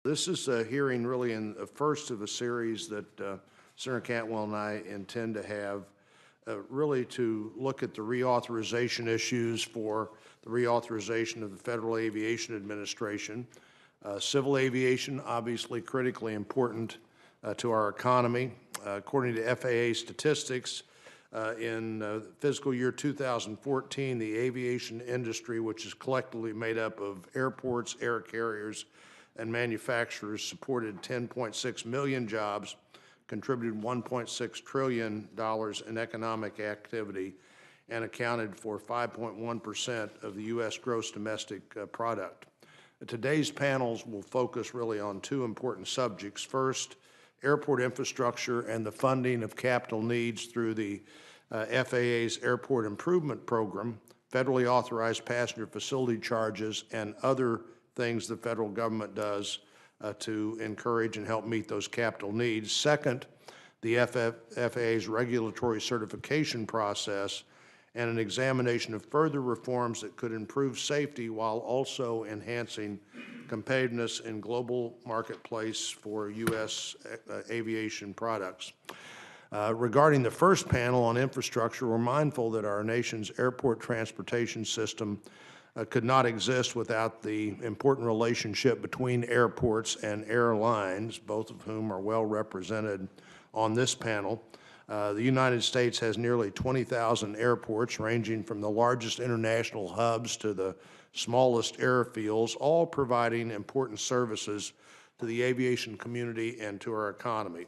This is a hearing really in the first of a series that Senator Cantwell and I intend to have really to look at the reauthorization issues for the reauthorization of the Federal Aviation Administration. Civil aviation, obviously critically important to our economy. According to FAA statistics, in fiscal year 2014, the aviation industry, which is collectively made up of airports, air carriers, and manufacturers, supported 10.6 million jobs, contributed $1.6 trillion in economic activity, and accounted for 5.1% of the U.S. gross domestic product. Today's panels will focus really on two important subjects. First, airport infrastructure and the funding of capital needs through the FAA's Airport Improvement Program, federally authorized passenger facility charges, and other things the federal government does to encourage and help meet those capital needs. Second, the FAA's regulatory certification process and an examination of further reforms that could improve safety while also enhancing competitiveness in global marketplace for U.S. aviation products. Regarding the first panel on infrastructure, we're mindful that our nation's airport transportation system could not exist without the important relationship between airports and airlines, both of whom are well represented on this panel. The United States has nearly 20,000 airports, ranging from the largest international hubs to the smallest airfields, all providing important services to the aviation community and to our economy.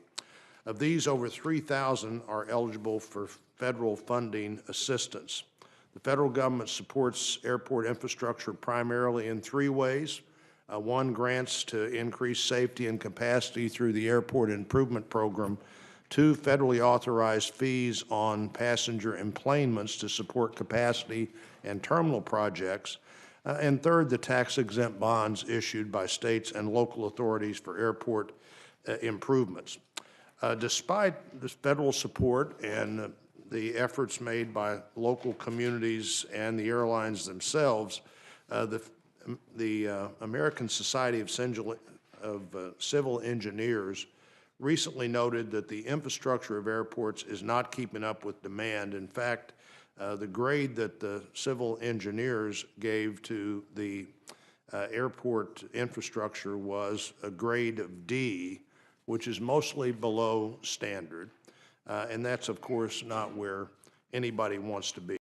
Of these, over 3,000 are eligible for federal funding assistance. The federal government supports airport infrastructure primarily in three ways. One, grants to increase safety and capacity through the Airport Improvement Program. Two, federally authorized fees on passenger enplanements to support capacity and terminal projects. And third, the tax-exempt bonds issued by states and local authorities for airport improvements. Despite this federal support and the efforts made by local communities and the airlines themselves, the American Society of Civil Engineers recently noted that the infrastructure of airports is not keeping up with demand. In fact, the grade that the civil engineers gave to the airport infrastructure was a grade of D, which is mostly below standard. And that's, of course, not where anybody wants to be.